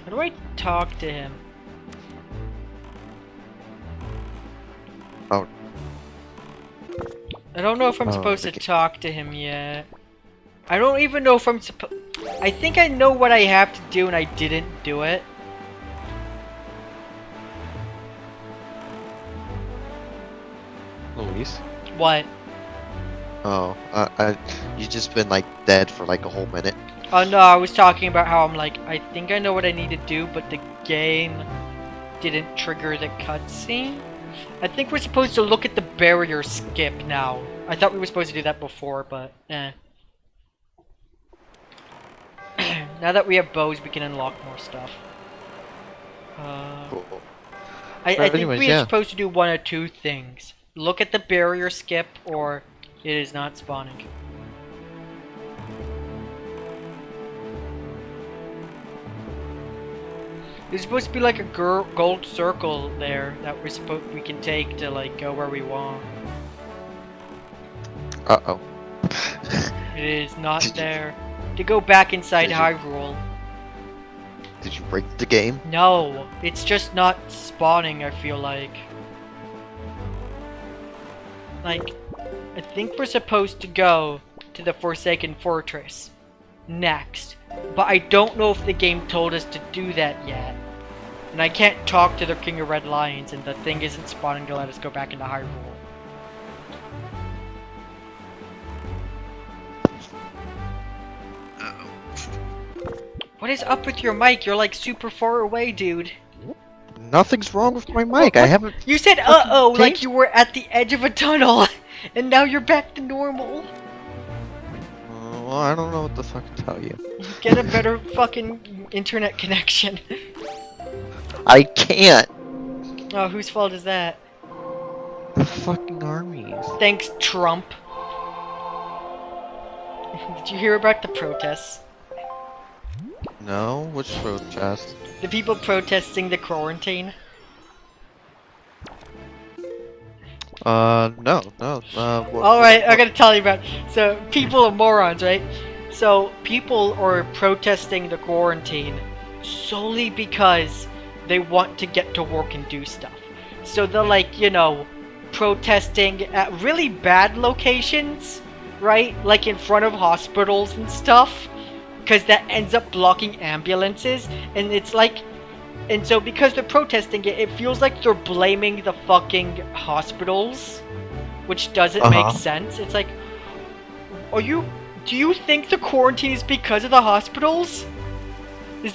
How do I talk to him? Oh. I don't know if I'm supposed to talk to him yet. I don't even know if I'm supposed... I think I know what I have to do and I didn't do it. Luis? What? Oh, you just been like dead for like a whole minute. Oh no, I was talking about how I'm like, I think I know what I need to do, but the game didn't trigger the cutscene. I think we're supposed to look at the barrier skip now. I thought we were supposed to do that before, but eh. Now that we have bows, we can unlock more stuff. Cool. I think anyways, we're yeah. supposed to do one or two things. Look at the barrier skip, or it is not spawning. There's supposed to be like a gold circle there that we can take to like go where we want. Uh-oh. It is not there. To go back inside Hyrule. Did you break the game? No, it's just not spawning, I feel like. Like, I think we're supposed to go to the Forsaken Fortress next. But I don't know if the game told us to do that yet. And I can't talk to the King of Red Lions, and the thing isn't spawning to let us go back into Hyrule. What is up with your mic? You're like super far away, dude. Nothing's wrong with my mic. I haven't... You said uh-oh like you were at the edge of a tunnel, and now you're back to normal. Well, I don't know what the fuck to tell you. Get a better fucking internet connection. I can't! Oh, whose fault is that? The fucking armies. Thanks, Trump. Did you hear about the protests? No? Which protest? The people protesting the quarantine? No. Alright, I gotta tell you about it. So, people are morons, right? So, people are protesting the quarantine solely because they want to get to work and do stuff. So they're like, you know, protesting at really bad locations, right? Like in front of hospitals and stuff. Because that ends up blocking ambulances. And it's like... And so because they're protesting it, it feels like they're blaming the fucking hospitals. Which doesn't make sense. It's like... Do you think the quarantine is because of the hospitals?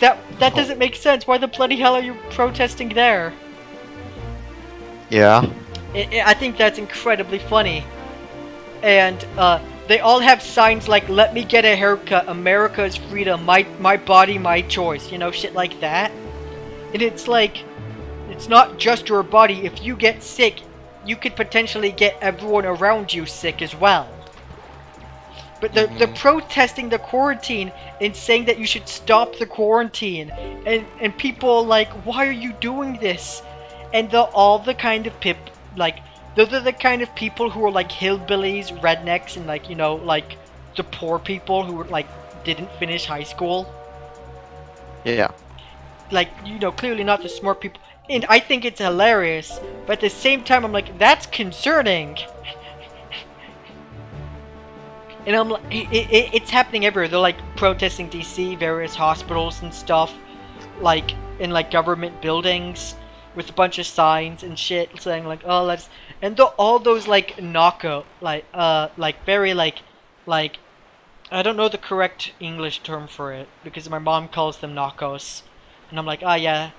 That doesn't make sense. Why the bloody hell are you protesting there? Yeah. I think that's incredibly funny. And, they all have signs like, let me get a haircut, America is freedom, my body, my choice, you know, shit like that. And it's like, it's not just your body. If you get sick, you could potentially get everyone around you sick as well. But they're protesting the quarantine and saying that you should stop the quarantine. And people are like, why are you doing this? And they're all the kind of those are the kind of people who are like hillbillies, rednecks, and like, you know, like the poor people who like didn't finish high school. Yeah. Like, you know, clearly not the smart people. And I think it's hilarious, but at the same time I'm like, that's concerning. And I'm like, it's happening everywhere. They're like protesting DC, various hospitals and stuff, like in like government buildings with a bunch of signs and shit saying like, oh, let's, and all those like knockout, like very like, I don't know the correct English term for it because my mom calls them knockos, and I'm like, ah, yeah,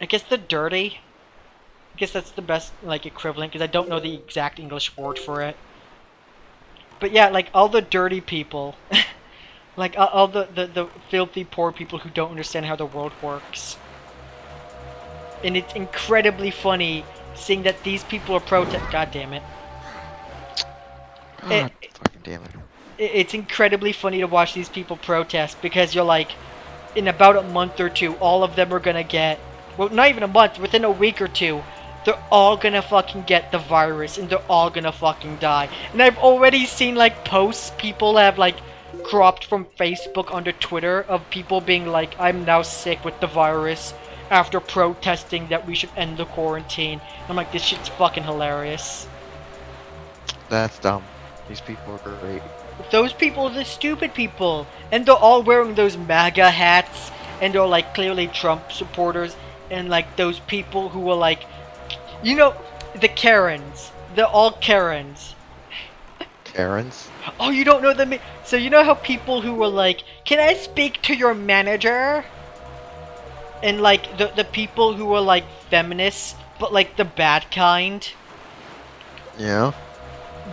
I guess they're dirty. I guess that's the best like equivalent because I don't know the exact English word for it. But yeah, like all the dirty people, like all the filthy poor people who don't understand how the world works. And it's incredibly funny seeing that these people are God damn it. God fucking damn it. It's incredibly funny to watch these people protest because you're like, in about a month or two, all of them are gonna get, well, not even a month, within a week or two, they're all gonna fucking get the virus and they're all gonna fucking die. And I've already seen like posts, people have like cropped from Facebook onto Twitter of people being like, I'm now sick with the virus after protesting that we should end the quarantine. I'm like, this shit's fucking hilarious. That's dumb. These people are great. Those people are the stupid people. And they're all wearing those MAGA hats. And they're like clearly Trump supporters. And like those people who are like, you know, the Karens. They're all Karens. Karens? Oh, you don't know the so you know how people who were like, can I speak to your manager? And like the people who were like feminists, but like the bad kind. Yeah.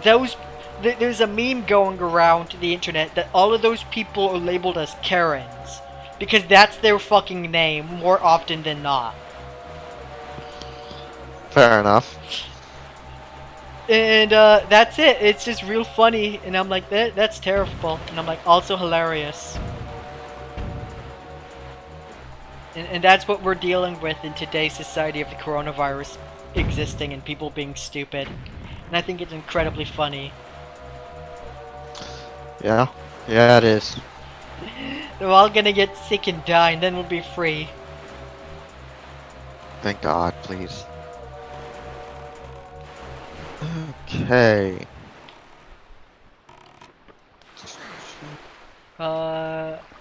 There's a meme going around the internet that all of those people are labeled as Karens. Because that's their fucking name more often than not. Fair enough. And that's it. It's just real funny. And I'm like, that's terrible. And I'm like, also hilarious. And that's what we're dealing with in today's society of the coronavirus existing and people being stupid. And I think it's incredibly funny. Yeah. Yeah, it is. They're all gonna get sick and die, and then we'll be free. Thank God, please. Okay.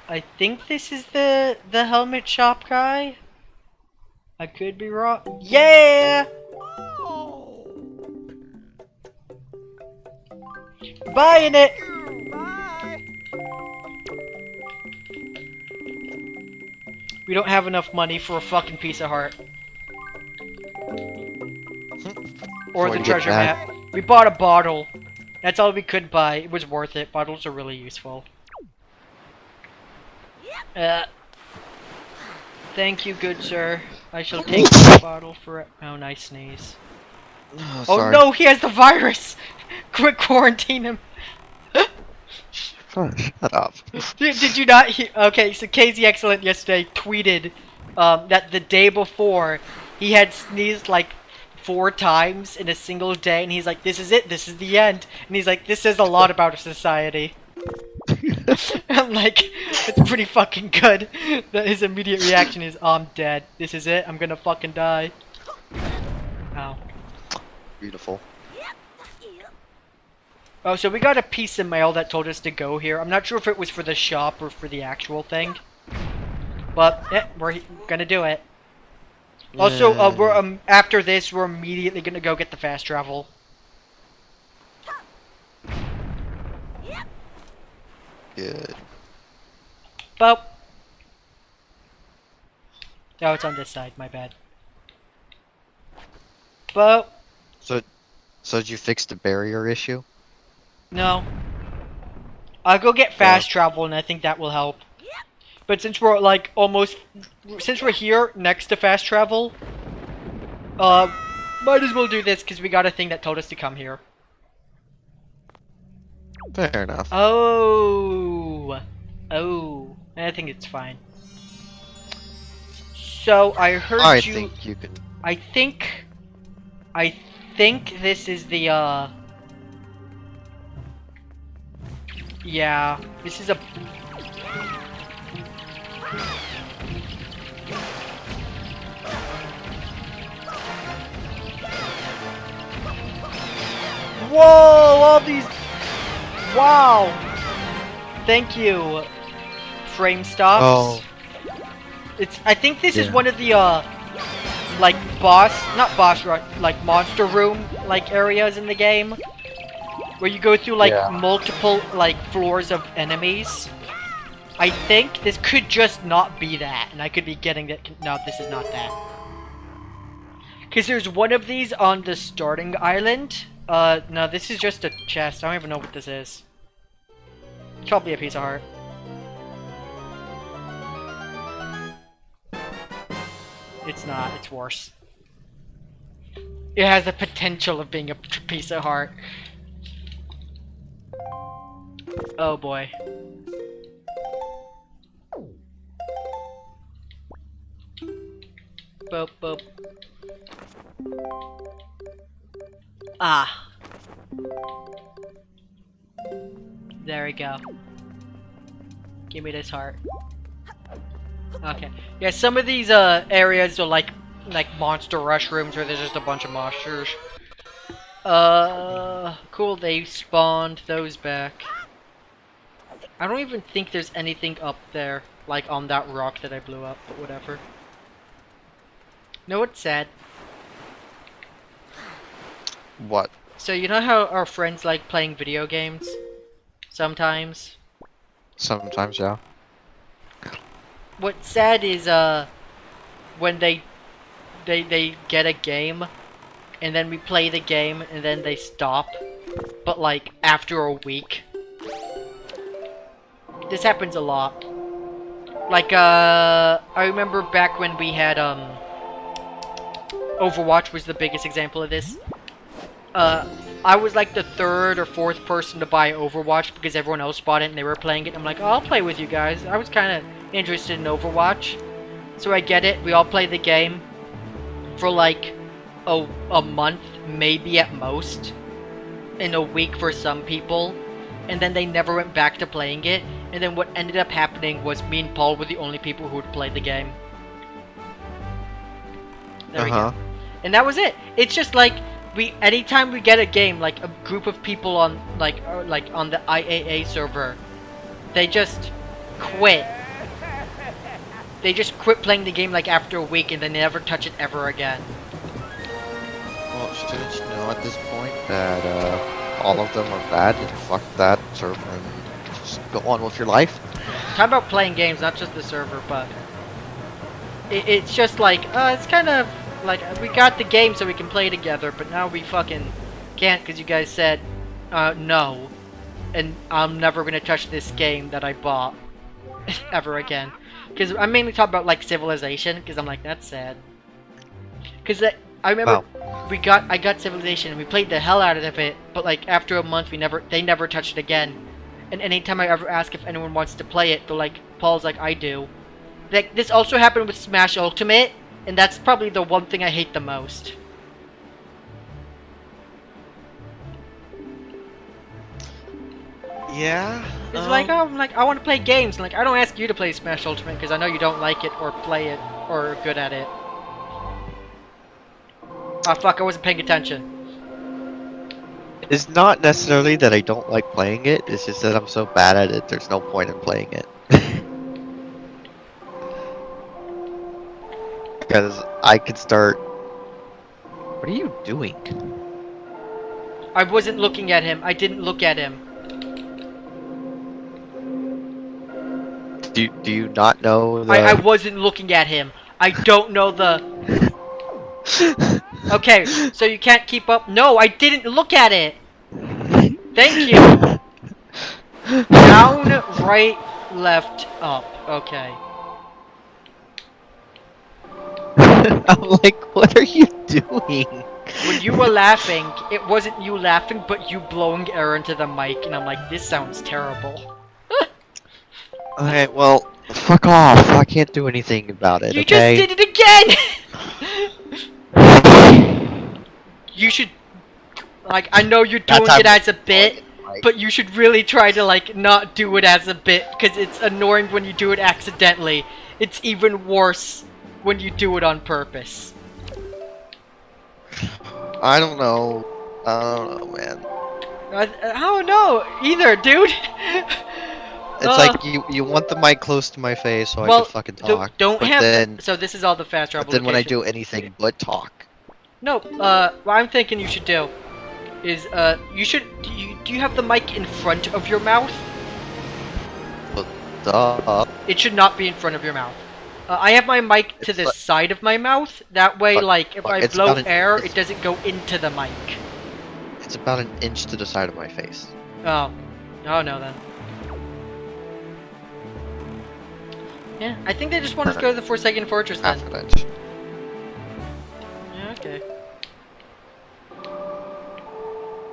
I think this is the helmet shop guy. I could be wrong. Yeah! Buying it! We don't have enough money for a fucking piece of heart. Or the treasure map. We bought a bottle. That's all we could buy. It was worth it. Bottles are really useful. Thank you, good sir. I shall take this bottle for. Oh, nice sneeze. Oh no, he has the virus! Quick, quarantine him. Shut up. Did you not hear? Okay, so KZ Excellent yesterday tweeted that the day before he had sneezed like 4 times in a single day, and he's like, "This is it. This is the end." And he's like, "This says a lot about our society." I'm like, it's pretty fucking good. That his immediate reaction is, "Oh, I'm dead. This is it. I'm gonna fucking die." Ow. Beautiful. Oh, so we got a piece of mail that told us to go here. I'm not sure if it was for the shop or for the actual thing. But, yeah, we're gonna do it. Also, we're, after this, we're immediately gonna go get the fast travel. Good. Boop. Oh, it's on this side, my bad. Boop. So did you fix the barrier issue? No. I'll go get fast travel, and I think that will help. But since we're like since we're here next to fast travel, might as well do this because we got a thing that told us to come here. Fair enough. Oh, I think it's fine. So I heard I think you can. I think this is the yeah, this is a whoa, all these wow. Thank you. Frame stops. Oh. I think this is one of the like not boss rush, like monster room like areas in the game where you go through like multiple like floors of enemies. I think this could just not be that, and I could be getting that. No, this is not that. Because there's one of these on the starting island. No, this is just a chest. I don't even know what this is. It's probably a piece of heart. It's not. It's worse. It has the potential of being a piece of heart. Oh boy. Boop, boop. Ah. There we go. Give me this heart. Okay. Yeah, some of these areas are like monster rush rooms where there's just a bunch of monsters. Cool, they spawned those back. I don't even think there's anything up there, like on that rock that I blew up, but whatever. No, it's sad. What? So you know how our friends like playing video games? Sometimes? Sometimes, yeah. What's sad is, when they get a game, and then we play the game, and then they stop, but like, after a week. This happens a lot. Like, I remember back when we had, Overwatch was the biggest example of this. I was like the third or fourth person to buy Overwatch because everyone else bought it and they were playing it. I'm like, oh, I'll play with you guys. I was kind of interested in Overwatch. So I get it. We all play the game for like a month, maybe at most. In a week for some people. And then they never went back to playing it. And then what ended up happening was me and Paul were the only people who would play the game. There we go. And that was it. It's just like, anytime we get a game, like a group of people on, like on the IAA server, they just quit. They just quit playing the game like after a week and they never touch it ever again. Well, shouldn't you know at this point that all of them are bad and fuck that server and just go on with your life? Talk about playing games, not just the server, but it's just like, it's kind of like, we got the game so we can play together, but now we fucking can't because you guys said, no. And I'm never gonna touch this game that I bought ever again. Because I'm mainly talking about, like, Civilization, because I'm like, that's sad. Because I remember I got Civilization and we played the hell out of it, but, like, after a month, they never touched it again. And anytime I ever ask if anyone wants to play it, they're like, Paul's like, I do. Like, this also happened with Smash Ultimate. And that's probably the one thing I hate the most. Yeah. It's like, oh, I want to play games. Like, I don't ask you to play Smash Ultimate because I know you don't like it or play it or are good at it. Ah, fuck, I wasn't paying attention. It's not necessarily that I don't like playing it, it's just that I'm so bad at it, there's no point in playing it. Because I could start... What are you doing? I wasn't looking at him. I didn't look at him. Do you not know the... I wasn't looking at him. I don't know the... Okay, so you can't keep up? No, I didn't look at it! Thank you! Down, right, left, up. Okay. I'm like, what are you doing? When you were laughing, it wasn't you laughing, but you blowing air into the mic, and I'm like, this sounds terrible. Okay, well, fuck off. I can't do anything about it, You okay? just did it again! You should... Like, I know you're doing it as a bit, but you should really try to, like, not do it as a bit, because it's annoying when you do it accidentally. It's even worse when you do it on purpose. I don't know. I don't know, man. I don't know either, dude. It's like you want the mic close to my face so I can fucking talk. Don't but have then, so this is all the fast travel. But then when I location. do anything but talk. No, what I'm thinking you should do is you should do you have the mic in front of your mouth? Well, duh. It should not be in front of your mouth. I have my mic to the side of my mouth. That way, like, if I blow air, it doesn't go into the mic. It's about an inch to the side of my face. Oh. Oh, no, then. Yeah, I think they just want us to go to the Forsaken Fortress, then. Half an inch. Yeah, okay.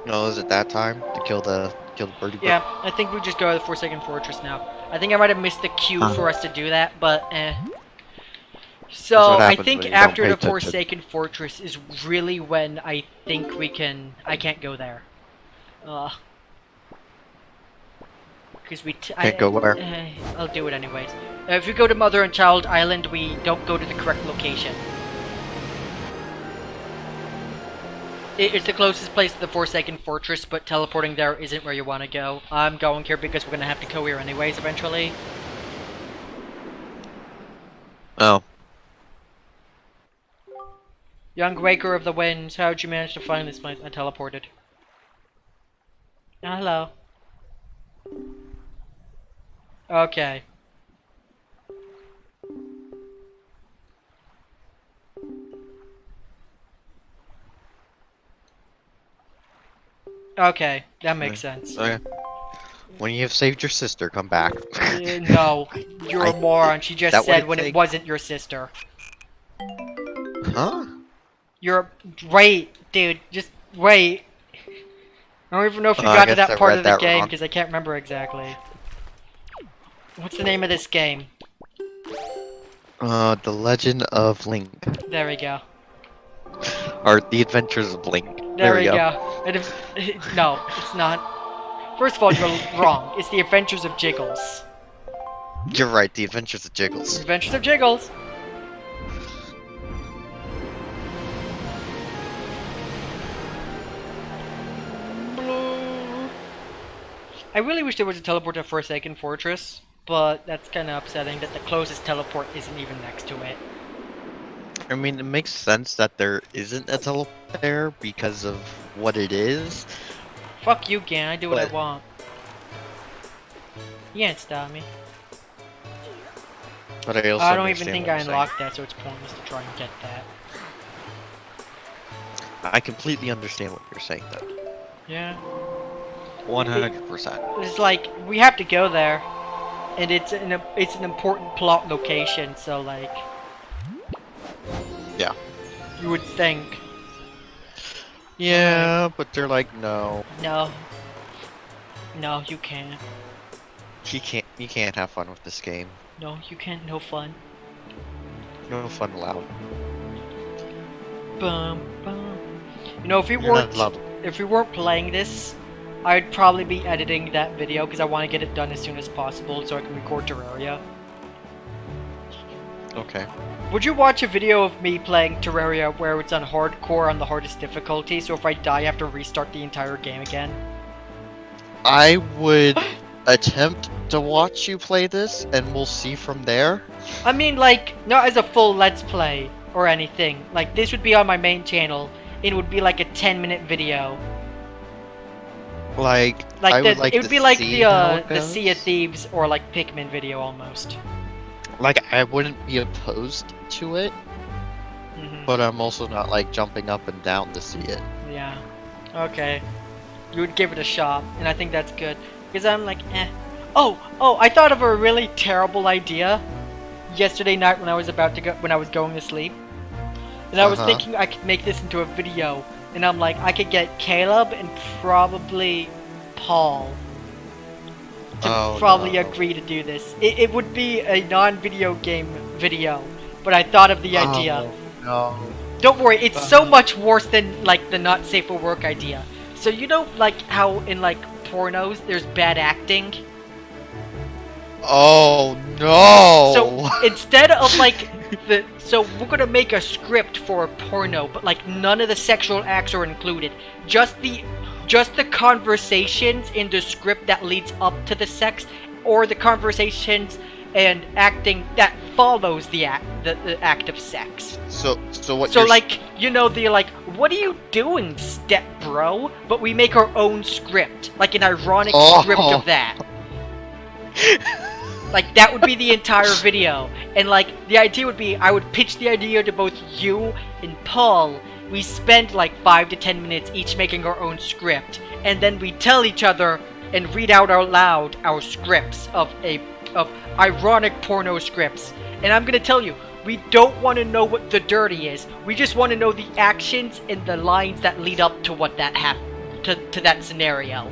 No, is it that time to kill the birdie? Yeah, I think we just go to the Forsaken Fortress now. I think I might have missed the cue for us to do that, but eh. So, I think after the Forsaken Fortress is really when I think we can... I can't go there. because Can't go where? I'll do it anyways. If we go to Mother and Child Island, we don't go to the correct location. It's the closest place to the Forsaken Fortress, but teleporting there isn't where you want to go. I'm going here because we're gonna have to go here anyways eventually. Oh. Young Waker of the Winds, how'd you manage to find this place? I teleported. Oh, hello. Okay. Okay, that makes sense. Okay. When you have saved your sister, come back. No, you're a moron. She just that said would when it take- wasn't your sister. Huh? Wait, dude, just wait. I don't even know if you I got to guess that I part read of the that game wrong. because I can't remember exactly. What's the name of this game? The Legend of Link. There we go. Or The Adventures of Link. There we go. And if, no, it's not. First of all, you're wrong. It's The Adventures of Jiggles. You're right, The Adventures of Jiggles. Adventures of Jiggles. I really wish there was a teleport to Forsaken Fortress, but that's kind of upsetting that the closest teleport isn't even next to it. I mean, it makes sense that there isn't a teleport there because of what it is. Fuck you, Gan. I do what I But- want. You can't stop me. But I also I don't even understand think what I you're saying. unlocked that, so it's pointless to try and get that. I completely understand what you're saying, though. Yeah. 100%. It's like, we have to go there. And it's an important plot location, so like... Yeah. You would think. Yeah, but they're like, no. No. No, you can't. You can't have fun with this game. No, you can't. No fun. No fun allowed. Bum, bum. You know, You're not allowed. if we weren't playing this, I'd probably be editing that video because I want to get it done as soon as possible so I can record Terraria. Okay. Would you watch a video of me playing Terraria where it's on hardcore on the hardest difficulty, so if I die I have to restart the entire game again? I would attempt to watch you play this, and we'll see from there. I mean, like, not as a full Let's Play or anything. Like, this would be on my main channel. It would be like a 10-minute video. Like Like I would the, like it would to be like see how it the goes. Sea of Thieves or like Pikmin video almost. Like, I wouldn't be opposed to it, Hmm. but I'm also not like jumping up and down to see it. Yeah. Okay. You would give it a shot, and I think that's good. Because I'm like, eh. Oh, I thought of a really terrible idea yesterday night when I was going to sleep. And I was Uh-huh. thinking I could make this into a video. And I'm like, I could get Caleb and probably Paul to Oh, probably no. agree to do this. It would be a non-video game video, but I thought of the idea. Oh, no. Don't worry, it's so much worse than like the not safe for work idea. So you know like how in like pornos there's bad acting? Oh no! So instead of like so we're gonna make a script for a porno, but like none of the sexual acts are included. Just the conversations in the script that leads up to the sex, or the conversations and acting that follows the act of sex. So what? So you're like, you know, they're like, what are you doing, step bro? But we make our own script, like an ironic script of that. Like, that would be the entire video. And like, the idea would be, I would pitch the idea to both you and Paul. We spend like 5 to 10 minutes each making our own script. And then we tell each other and read out loud our scripts of ironic porno scripts. And I'm gonna tell you, we don't want to know what the dirty is. We just want to know the actions and the lines that lead up to what that happened, to that scenario.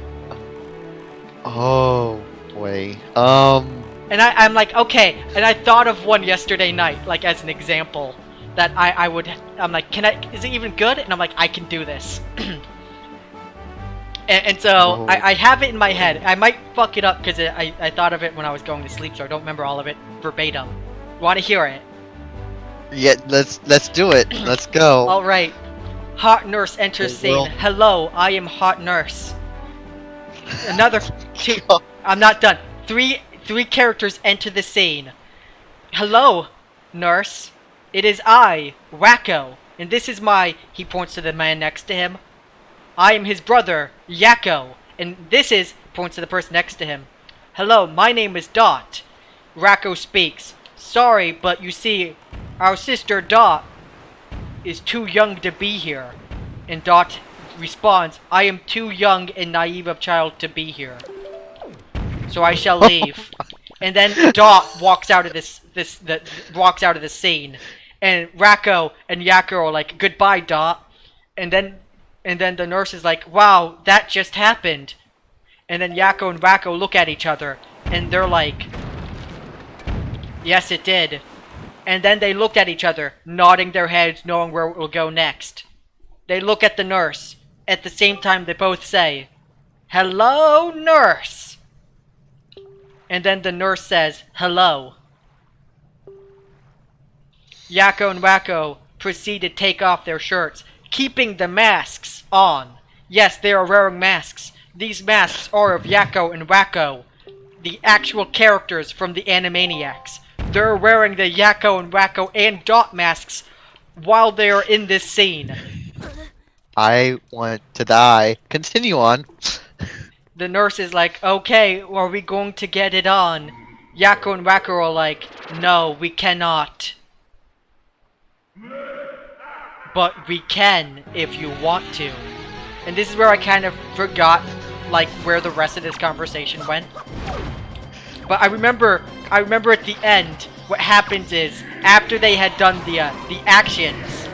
Oh boy. And I'm like, okay, and I thought of one yesterday night, like as an example, that I'm like, is it even good? And I'm like, I can do this. And so Oh. I have it in my head. I might fuck it up because I thought of it when I was going to sleep, so I don't remember all of it verbatim. Want to hear it? Yeah, let's do it. Let's go. All right. Hot nurse enters Okay, well- scene. Hello, I am hot nurse. Another two. I'm not done. Three characters enter the scene. Hello, nurse. It is I, Wacko, and this is my. He points to the man next to him. I am his brother, Yakko, and this is. Points to the person next to him. Hello, my name is Dot. Wacko speaks. Sorry, but you see, our sister Dot is too young to be here. And Dot responds, I am too young and naive of child to be here. So I shall leave. And then Dot walks out of walks out of the scene. And Wacko and Yakko are like, goodbye, Dot. And then the nurse is like, wow, that just happened. And then Yakko and Wacko look at each other. And they're like, yes, it did. And then they looked at each other, nodding their heads, knowing where it will go next. They look at the nurse. At the same time, they both say, hello, nurse. And then the nurse says, hello. Yakko and Wacko proceed to take off their shirts, keeping the masks on. Yes, they are wearing masks. These masks are of Yakko and Wacko, the actual characters from the Animaniacs. They're wearing the Yakko and Wacko and Dot masks while they are in this scene. I want to die. Continue on. The nurse is like, okay, are we going to get it on? Yakko and Wacko are like, no, we cannot. But we can if you want to. And this is where I kind of forgot, like, where the rest of this conversation went. But I remember at the end, what happens is, after they had done the actions,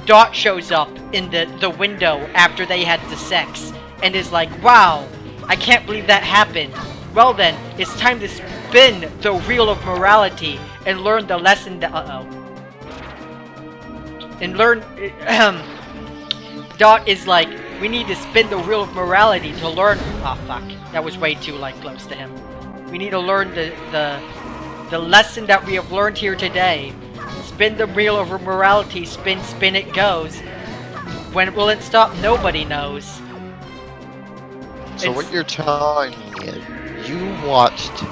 Dot shows up in the window after they had the sex, and is like, wow, I can't believe that happened. Well then, it's time to spin the wheel of morality and learn the lesson that, and learn, Dot is like, we need to spin the wheel of morality to learn, oh fuck, that was way too, like, close to him. We need to learn the lesson that we have learned here today. Spin the wheel of morality, spin, spin it goes. When will it stop? Nobody knows. So what you're telling me is you watched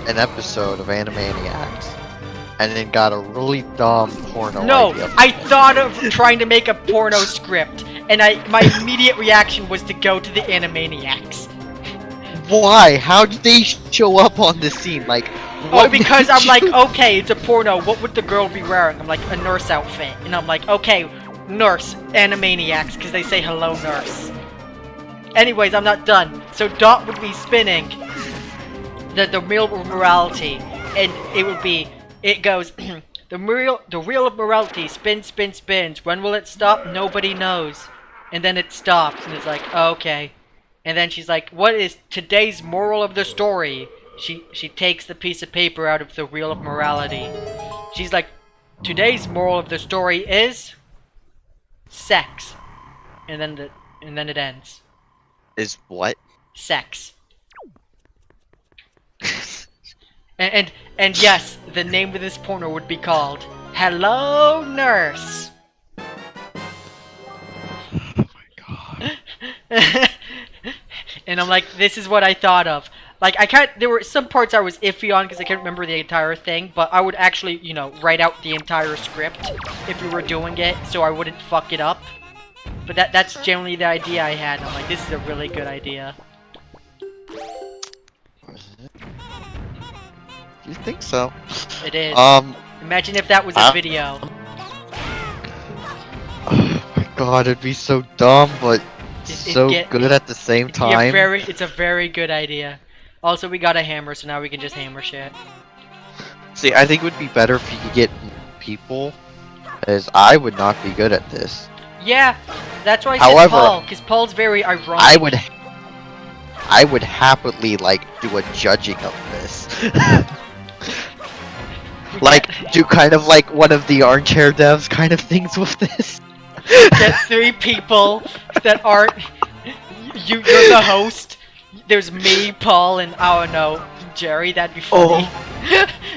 an episode of Animaniacs and then got a really dumb porno idea. I thought of trying to make a porno script, and my immediate reaction was to go to the Animaniacs. Why? How did they show up on the scene? Like, oh, because I'm like, okay, it's a porno. What would the girl be wearing? I'm like, a nurse outfit. And I'm like, okay, nurse, Animaniacs, because they say hello, nurse. Anyways, I'm not done. So Dot would be spinning the wheel of morality, and it goes, the wheel of morality spins, spins, spins. When will it stop? Nobody knows. And then it stops, and it's like, okay. And then she's like, what is today's moral of the story? She takes the piece of paper out of the wheel of morality. She's like, today's moral of the story is sex. And then it ends. Is what? Sex. and yes, the name of this porno would be called Hello Nurse. Oh my god. And I'm like, this is what I thought of. Like, there were some parts I was iffy on because I couldn't remember the entire thing, but I would actually, you know, write out the entire script if we were doing it so I wouldn't fuck it up. But that's generally the idea I had. I'm like, this is a really good idea. You think so? It is. Imagine if that was a Uh, video. Oh my god, it'd be so dumb, but so good at the same time. It's a very good idea. Also, we got a hammer, so now we can just hammer shit. See, I think it would be better if you could get people, as I would not be good at this. Yeah, that's why I said However, Paul, because Paul's very ironic. I would happily, like, do a judging of this. Like, do kind of like one of the armchair devs kind of things with this. Get 3 people that aren't. You're the host. There's me, Paul, and I don't know, Jerry. That'd be funny.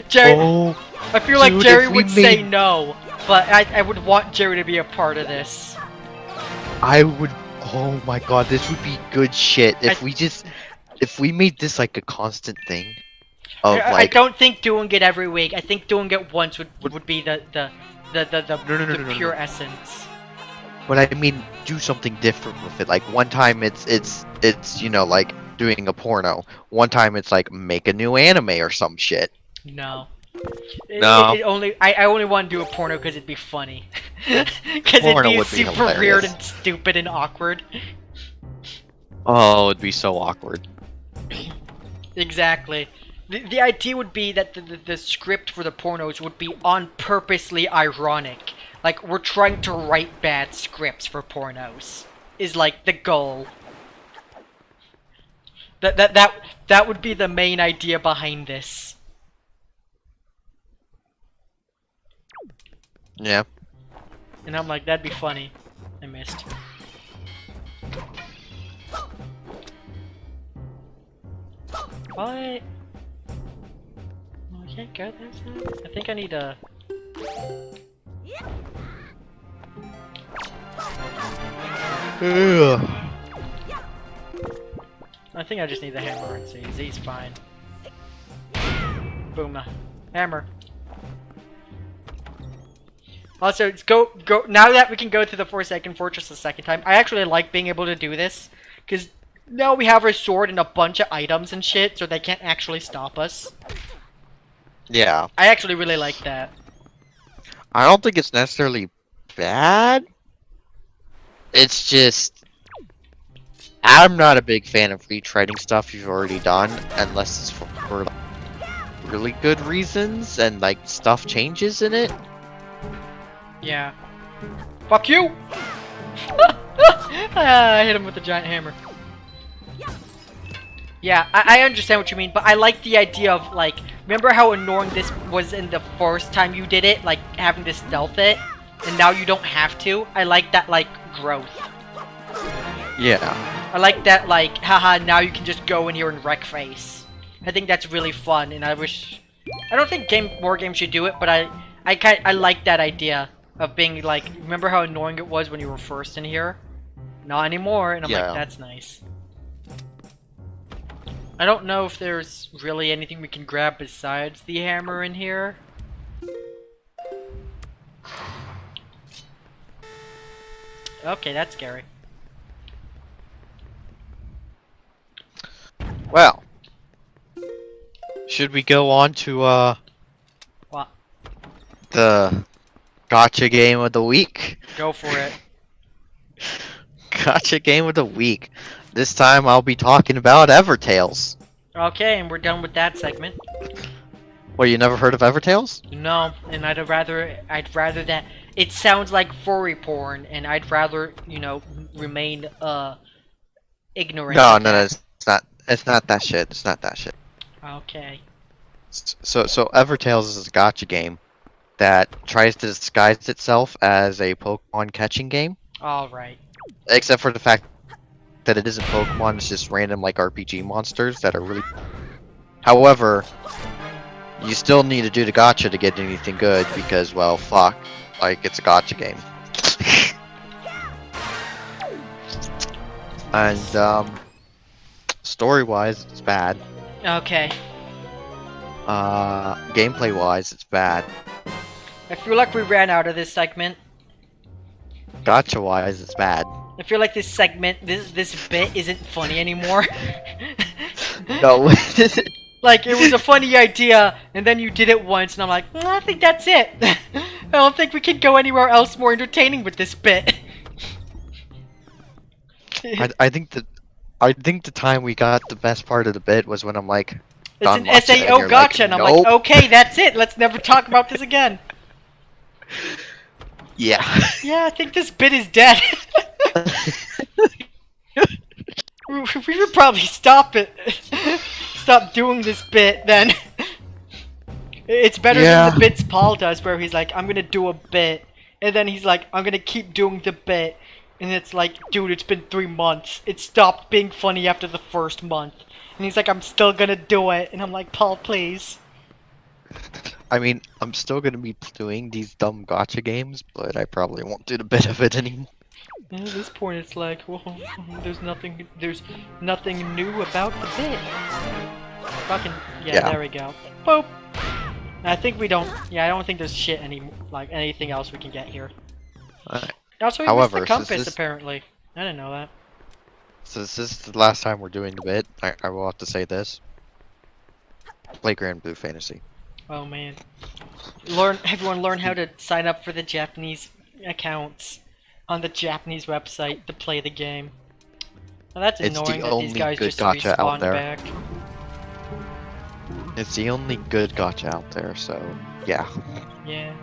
Jerry. Oh, I feel like dude, Jerry if we would say made- no, but I would want Jerry to be a part of this. I would. Oh my god, this would be good shit if we made this like a constant thing. Of I like, don't think doing it every week. I think doing it once would be the No. pure essence. but I mean, do something different with it. Like one time it's you know like doing a porno. One time it's like make a new anime or some shit. No. No. I only want to do a porno because it'd be funny. Because it'd Porno be would be super weird hilarious. and stupid and awkward. Oh, it'd be so awkward. Exactly. The idea would be that the script for the pornos would be on purposely ironic. Like, we're trying to write bad scripts for pornos. Is like the goal. That would be the main idea behind this. Yeah. And I'm like, that'd be funny. I missed. What? I can't go that side? I think I need a... Ugh. I think I just need the hammer and see. Z's fine. Boom. Hammer. Also, let's go. Now that we can go to the Forsaken Fortress a second time, I actually like being able to do this. Because now we have our sword and a bunch of items and shit, so they can't actually stop us. Yeah. I actually really like that. I don't think it's necessarily bad. It's just I'm not a big fan of retreading stuff you've already done unless it's for like, really good reasons and like stuff changes in it. Yeah. Fuck you! I hit him with the giant hammer. Yeah, I understand what you mean, but I like the idea of, like, remember how annoying this was in the first time you did it? Like, having to stealth it? And now you don't have to? I like that, like, growth. Yeah. I like that, like, haha, now you can just go in here and wreck face. I think that's really fun, and I wish... I don't think more games should do it, but I like that idea of being, like, remember how annoying it was when you were first in here? Not anymore, and I'm like, that's nice. I don't know if there's really anything we can grab besides the hammer in here. Okay, that's scary. Well, should we go on to What? the gotcha game of the week? Go for it. Gotcha game of the week. This time I'll be talking about Evertales. Okay, and we're done with that segment. Well, you never heard of Evertales? No, and I'd rather that it sounds like furry porn, and I'd rather, you know, remain ignorant. No, it's not. It's not that shit. It's not that shit. Okay. So Evertales is a gotcha game that tries to disguise itself as a Pokemon catching game. All right. Except for the fact that it isn't Pokemon, it's just random like RPG monsters that are really... However, you still need to do the gotcha to get anything good because, well, fuck. Like, it's a gotcha game. And, story-wise, it's bad. Okay. Gameplay-wise, it's bad. I feel like we ran out of this segment. Gotcha-wise, it's bad. I feel like this segment, this bit isn't funny anymore. No. Like, it was a funny idea, and then you did it once, and I'm like, I think that's it. I don't think we can go anywhere else more entertaining with this bit. I think the time we got the best part of the bit was when I'm like, It's an SAO gotcha, and I'm like, okay, that's it. Let's never talk about this again. Yeah. Yeah, I think this bit is dead. We should probably stop it. Stop doing this bit, then. It's better than the bits Paul does, where he's like, I'm gonna do a bit, And then he's like, I'm gonna keep doing the bit. And it's like, dude, it's been 3 months. It stopped being funny after the first month. And he's like, I'm still gonna do it. And I'm like, Paul, please. I mean, I'm still gonna be doing these dumb gotcha games, but I probably won't do the bit of it anymore. And at this point, it's like, well, there's nothing new about the bit. Fucking, yeah, there we go. Boop. And I think we don't, I don't think there's shit anything else we can get here. Alright. Also, we However, missed the compass, since this- apparently. I didn't know that. Since this is the last time we're doing the bit, I will have to say this. Play Grand Blue Fantasy. Oh man. Everyone learn how to sign up for the Japanese accounts on the Japanese website to play the game. Now that's It's the annoying that these only guys good just gacha out respawn there. back. It's the only good gotcha out there, so yeah. Yeah.